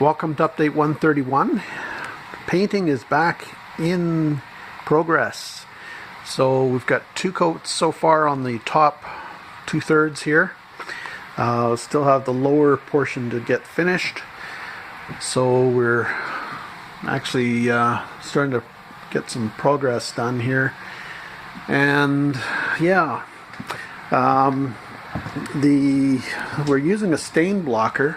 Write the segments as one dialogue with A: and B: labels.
A: Welcome to update 131. Painting is back in progress. So we've got 2 coats so far on the top 2/3 here. Still have the lower portion to get finished. So we're actually starting to get some progress done here. And yeah, we're using a stain blocker.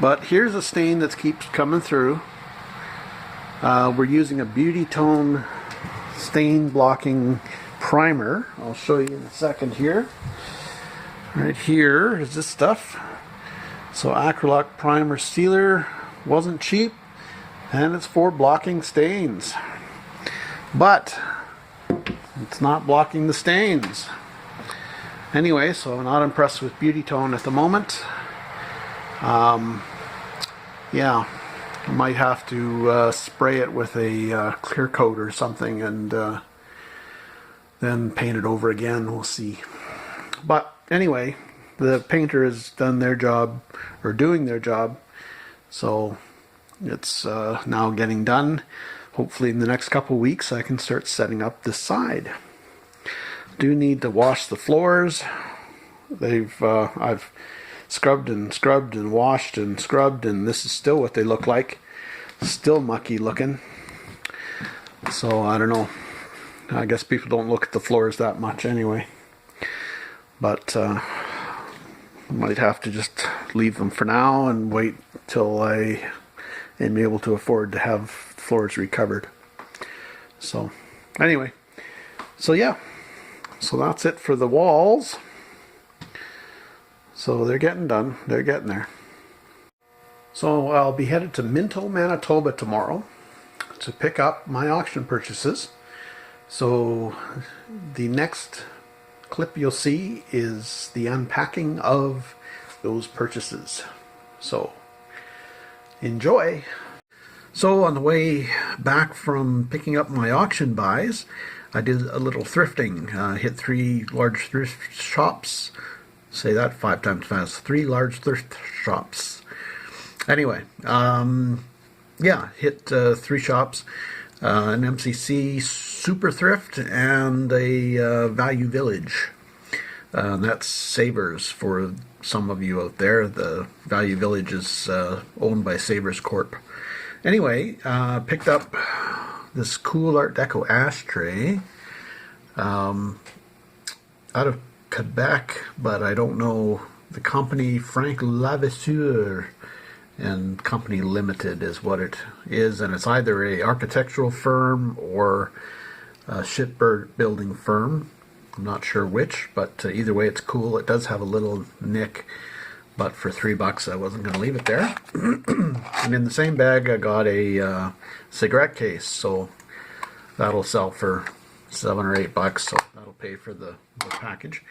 A: But here's a stain that keeps coming through. We're using a Beauty Tone stain blocking primer. I'll show you in a second here. Right here is this stuff. So Acrylic Primer Sealer wasn't cheap, and it's for blocking stains. But it's not blocking the stains. Anyway, so I'm not impressed with Beauty Tone at the moment. Yeah, I might have to spray it with a clear coat or something and then paint it over again. We'll see. But anyway, the painter has done their job, or doing their job, so it's now getting done. Hopefully in the next couple weeks I can start setting up this side. Do need to wash the floors. I've scrubbed and washed and scrubbed, and this is still what they look like. Still mucky looking. So I don't know. I guess people don't look at the floors that much anyway. But might have to just leave them for now and wait till I am able to afford to have floors recovered. So anyway, so yeah. So that's it for the walls. So they're getting done. They're getting there. So I'll be headed to Minto, Manitoba tomorrow to pick up my auction purchases. So the next clip you'll see is the unpacking of those purchases. So enjoy. So on the way back from picking up my auction buys, I did a little thrifting. Hit 3 large thrift shops. Say that 5 times fast. 3 large thrift shops. Anyway, yeah, hit 3 shops, an MCC Super Thrift and a Value Village. That's Savers for some of you out there. The Value Village is owned by Savers Corp. Anyway, picked up this cool Art Deco ashtray out of Quebec, but I don't know the company. Frank Lavisseur and Company Limited is what it is, and it's either a architectural firm or a shipbuilding firm. I'm not sure which, but either way it's cool. It does have a little nick, but for $3 I wasn't going to leave it there. And in the same bag I got a cigarette case, so that'll sell for $7 or $8, so that'll pay for the package.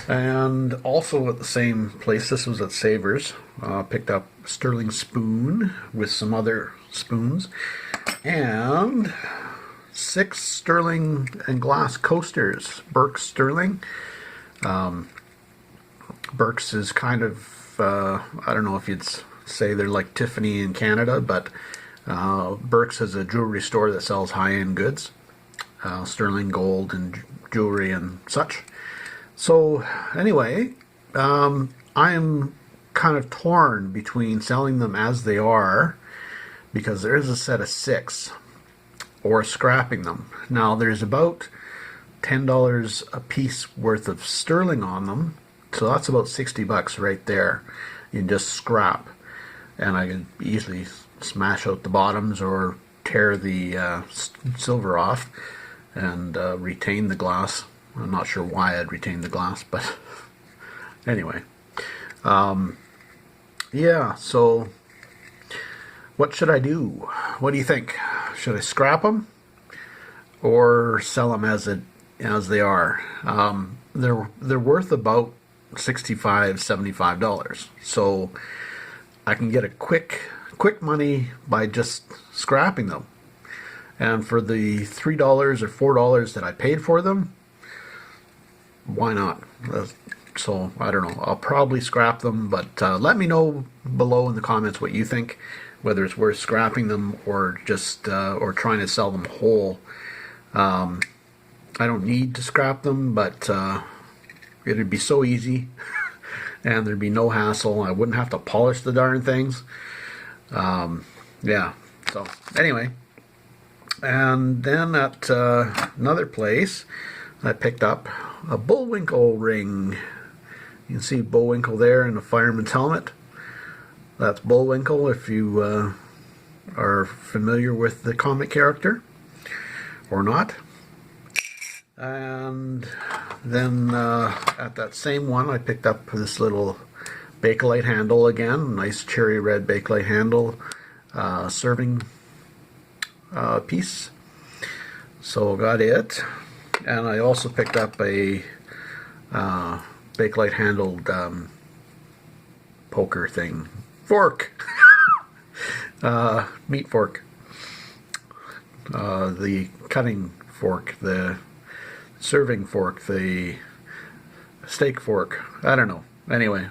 A: And also at the same place, this was at Savers, picked up sterling spoon with some other spoons, and 6 sterling and glass coasters. Burke's sterling. Burke's is kind of, I don't know if you'd say they're like Tiffany in Canada, but Burke's is a jewelry store that sells high-end goods. Sterling gold and jewelry and such. So anyway, I am kind of torn between selling them as they are, because there is a set of 6, or scrapping them. Now there's about $10 a piece worth of sterling on them, so that's about $60 right there in just scrap. And I can easily smash out the bottoms or tear the silver off and retain the glass. I'm not sure why I'd retain the glass, but anyway. Yeah, so what should I do? What do you think? Should I scrap them or sell them as they are? They're worth about $65, $75. So I can get a quick money by just scrapping them. And for the $3 or $4 that I paid for them, why not? So I don't know. I'll probably scrap them, but let me know below in the comments what you think, whether it's worth scrapping them or just or trying to sell them whole. I don't need to scrap them, but it'd be so easy, and there'd be no hassle. I wouldn't have to polish the darn things. Yeah. So anyway, and then at another place, I picked up a Bullwinkle ring. You can see Bullwinkle there in the fireman's helmet. That's Bullwinkle if you are familiar with the comic character or not. And then at that same one, I picked up this little Bakelite handle again. Nice cherry red Bakelite handle, serving piece. So got it. And I also picked up a Bakelite handled poker thing. Fork. Meat fork. The cutting fork. The serving fork. The steak fork. I don't know. Anyway,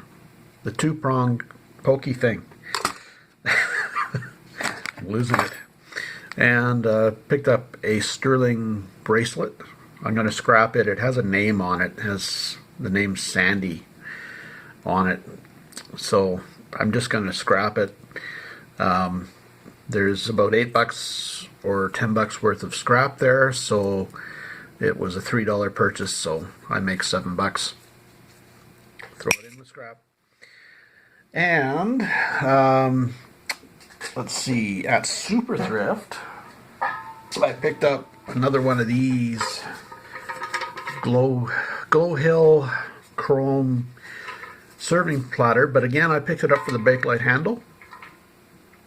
A: the two-pronged pokey thing. I'm losing it. And picked up a sterling bracelet. I'm going to scrap it. It has a name on it. It has the name Sandy on it. So I'm just going to scrap it. There's about $8 or $10 worth of scrap there. So it was a $3 purchase. So I make $7. Throw it in the scrap. And let's see. At Super Thrift, I picked up another one of these Glow Hill chrome serving platter, but again I picked it up for the Bakelite handle,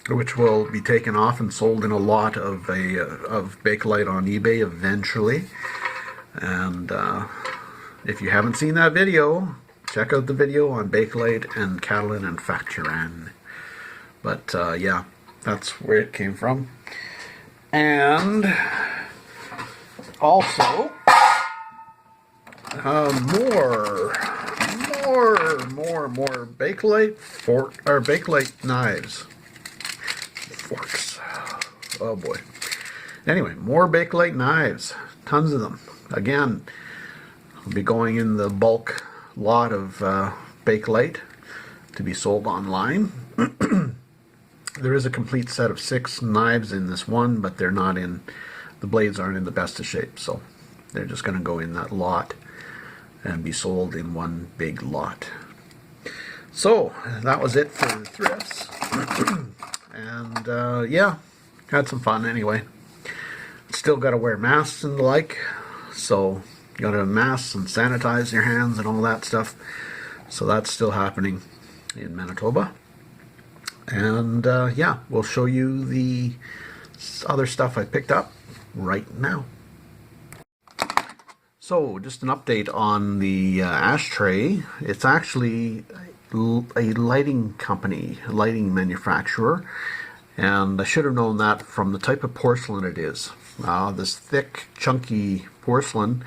A: which will be taken off and sold in a lot of Bakelite on eBay eventually. And if you haven't seen that video, check out the video on Bakelite and Catalan and Facturan. But yeah, that's where it came from. And also more Bakelite Bakelite knives, forks. Oh boy. Anyway, more Bakelite knives, tons of them. Again, I'll be going in the bulk lot of Bakelite to be sold online. There is a complete set of 6 knives in this one, but they're not in, the blades aren't in the best of shape, so they're just going to go in that lot and be sold in one big lot. So that was it for the thrifts. And yeah, had some fun anyway. Still got to wear masks and the like, so you got to have masks and sanitize your hands and all that stuff. So that's still happening in Manitoba. And yeah, we'll show you the other stuff I picked up right now. So just an update on the Ashtray. It's actually a lighting company, a lighting manufacturer, and I should have known that from the type of porcelain it is. This thick, chunky porcelain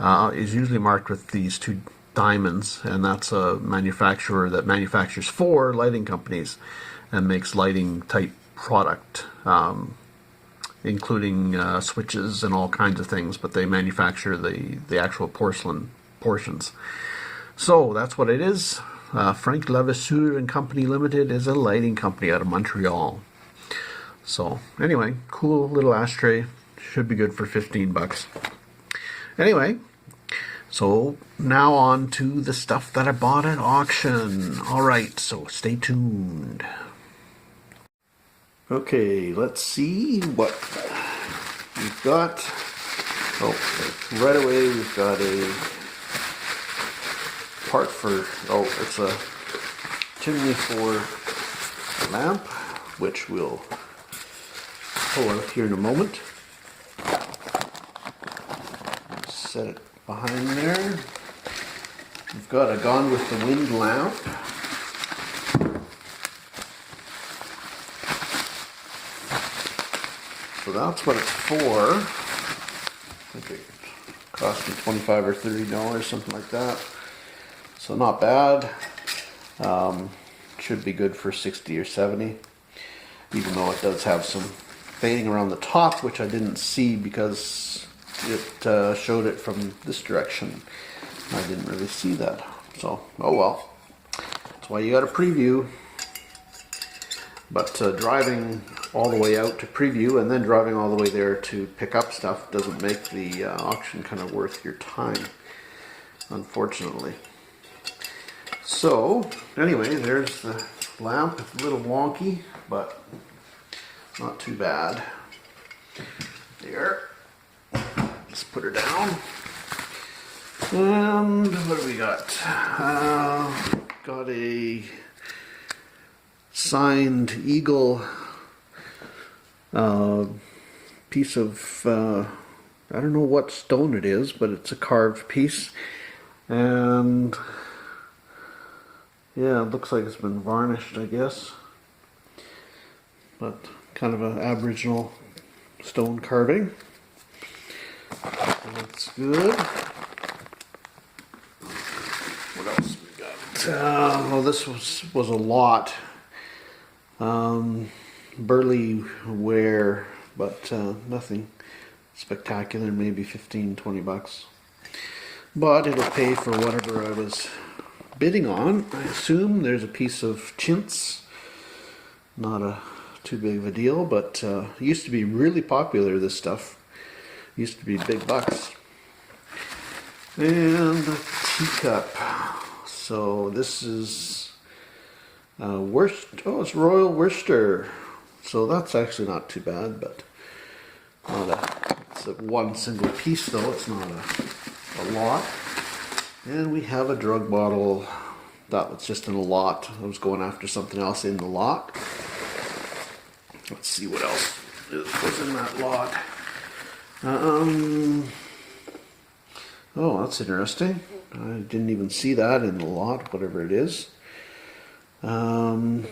A: is usually marked with these 2 diamonds, and that's a manufacturer that manufactures for lighting companies and makes lighting type product, including switches and all kinds of things, but they manufacture the actual porcelain portions. So that's what it is. Frank Levasseur and Company Limited is a lighting company out of Montreal. So anyway, cool little ashtray. Should be good for $15. Anyway, so now on to the stuff that I bought at auction. Alright, so stay tuned. Okay, let's see what we've got. Oh, right away we've got a part for, oh, it's a chimney for a lamp, which we'll pull out here in a moment. Set it behind there. We've got a Gone with the Wind lamp. So that's what it's for. I think it cost me $25 or $30, something like that. So not bad. Should be good for 60 or 70, even though it does have some fading around the top, which I didn't see because it showed it from this direction. I didn't really see that. So, oh well. That's why you got a preview. But driving all the way out to preview and then driving all the way there to pick up stuff doesn't make the auction kind of worth your time, unfortunately. So, anyway, there's the lamp. It's a little wonky, but not too bad. There. Let's put her down. And what do we got? Got a signed eagle piece of, I don't know what stone it is, but it's a carved piece. And yeah, it looks like it's been varnished, I guess. But kind of an Aboriginal stone carving. That's good. What else we got? Well, this was a lot. Burley ware, but nothing spectacular, maybe 15-20 bucks. But it'll pay for whatever I was bidding on. I assume there's a piece of chintz. Not too big of a deal, but it used to be really popular, this stuff. Used to be big bucks. And a teacup. So this is it's Royal Worcester. So that's actually not too bad, but it's one single piece though, it's not a lot. And we have a drug bottle. That was just in a lot. I was going after something else in the lot. Let's see what else was in that lot. Oh, that's interesting. I didn't even see that in the lot, whatever it is. What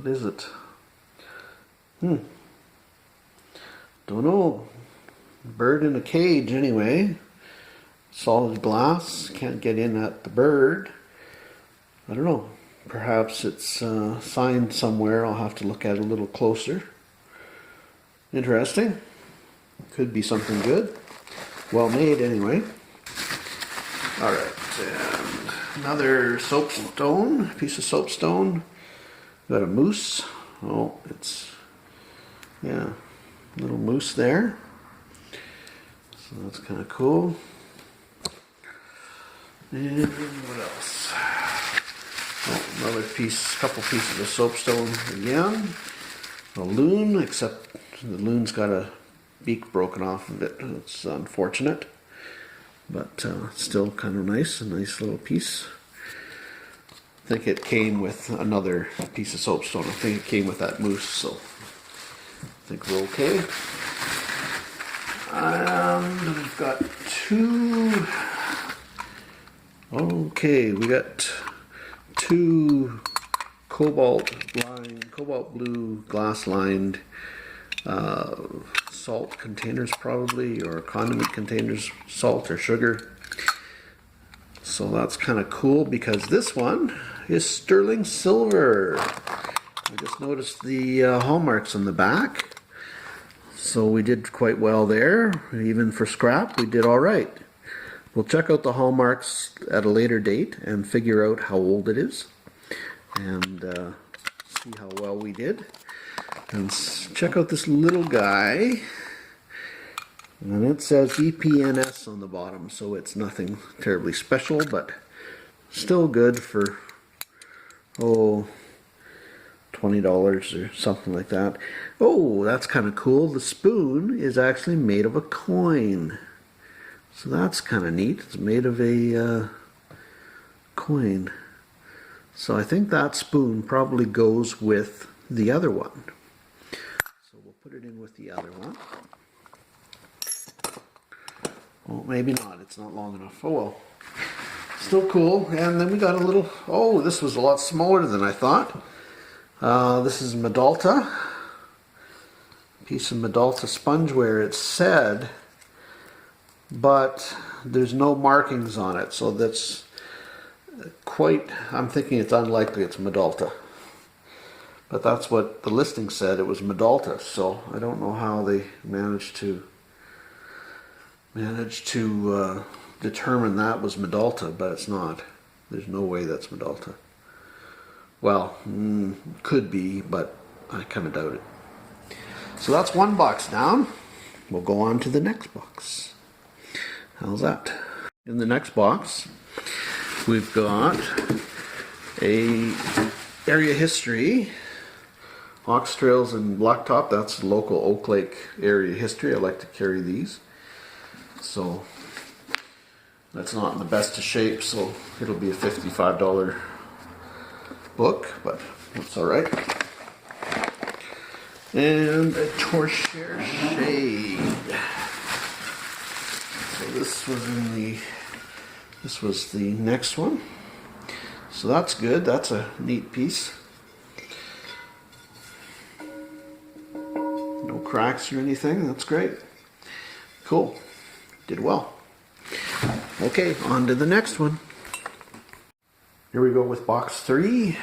A: is it? Don't know. Bird in a cage anyway. Solid glass. Can't get in at the bird. I don't know. Perhaps it's signed somewhere. I'll have to look at it a little closer. Interesting. Could be something good. Well made anyway. Alright, and another soapstone, piece of soapstone. Got a moose. Oh, it's, yeah, little moose there. So that's kind of cool. And what else? Oh, another piece, couple pieces of soapstone again. A loon, except the loon's got a beak broken off of it. It's unfortunate, but still kind of nice. A nice little piece. I think it came with another piece of soapstone. I think it came with that moose, so I think we're okay. And we've got two. Okay, we got two cobalt blue glass lined salt containers, probably, or condiment containers, salt or sugar. So that's kind of cool because this one is sterling silver. I just noticed the hallmarks on the back. So we did quite well there. Even for scrap, we did all right. We'll check out the hallmarks at a later date and figure out how old it is and see how well we did. And check out this little guy. And it says EPNS on the bottom, so it's nothing terribly special, but still good for, $20 or something like that. Oh, that's kind of cool. The spoon is actually made of a coin. So that's kind of neat. It's made of a coin. So I think that spoon probably goes with the other one. So we'll put it in with the other one. Well, maybe not. It's not long enough. Oh well. Still cool. And then we got a little... Oh, this was a lot smaller than I thought. This is Medalta. Piece of Medalta spongeware. It said but there's no markings on it, so that's quite, I'm thinking it's unlikely it's Medalta. But that's what the listing said, it was Medalta, so I don't know how they managed to determine that was Medalta, but it's not. There's no way that's Medalta. Well, could be, but I kind of doubt it. So that's one box down. We'll go on to the next box. How's that? In the next box, we've got a area history. Ox Trails and Blacktop, that's local Oak Lake area history. I like to carry these. So that's not in the best of shape, so it'll be a $55 book, but that's alright. And a Torshare Shade. So this was the next one. So that's good, that's a neat piece. No cracks or anything, that's great. Cool, did well. Okay, on to the next one. Here we go with box 3.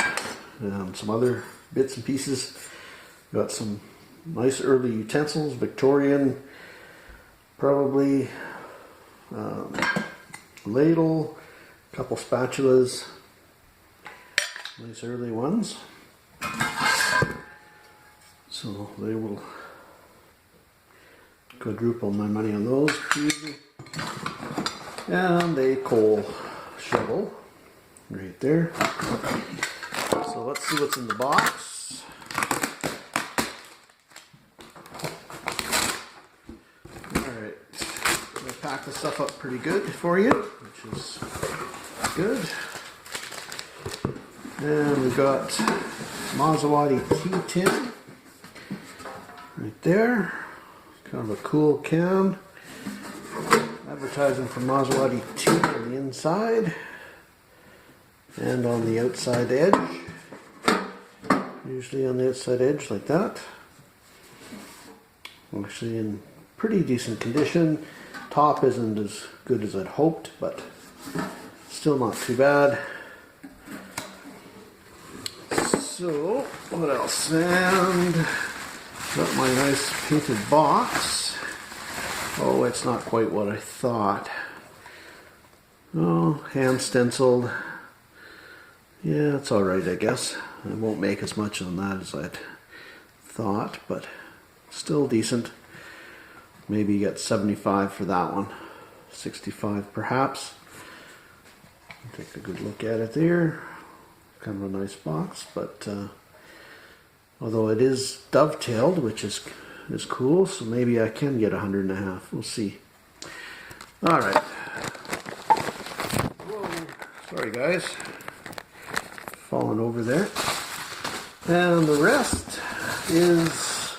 A: Some other bits and pieces. Got some nice early utensils, Victorian, probably ladle, a couple spatulas, nice early ones. So they will quadruple my money on those easy. And a coal shovel right there. So let's see what's in the box. Alright, I'm going to pack the stuff up pretty good for you, which is good. And we've got Maserati tea tin right there. Kind of a cool can. Advertising for Maserati tea on the inside and on the outside edge. Usually on the outside edge like that. Actually in pretty decent condition. Top isn't as good as I'd hoped, but still not too bad. So, what else? And got my nice painted box. Oh, it's not quite what I thought. Oh, hand stenciled. Yeah, it's alright, I guess. I won't make as much on that as I'd thought, but still decent. Maybe you get 75 for that one. 65 perhaps. Take a good look at it there. Kind of a nice box, but although it is dovetailed, which is cool, so maybe I can get 100.5. We'll see. Alright. Sorry guys. Falling over there. And the rest is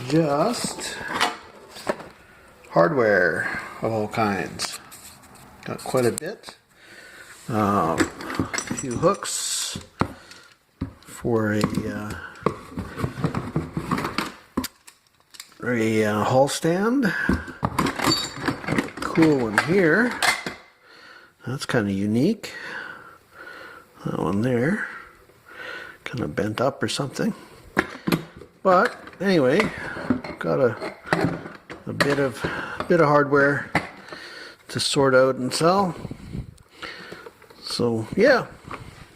A: just hardware of all kinds. Got quite a bit. A few hooks for a hall stand. A cool one here. That's kind of unique. That one there, kind of bent up or something. But anyway, got a bit of hardware to sort out and sell. So yeah,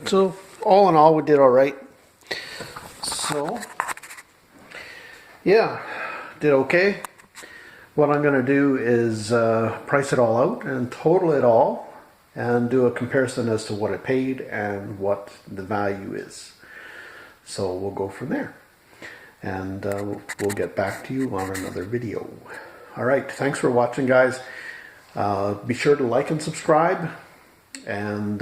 A: so all in all, we did all right. So yeah, did okay. What I'm going to do is price it all out and total it all and do a comparison as to what I paid and what the value is. So we'll go from there. And we'll get back to you on another video. Alright, thanks for watching guys. Be sure to like and subscribe. And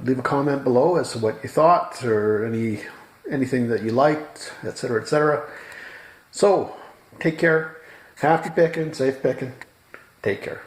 A: leave a comment below as to what you thought or anything that you liked, etc., etc. So, take care. Happy picking, safe picking. Take care.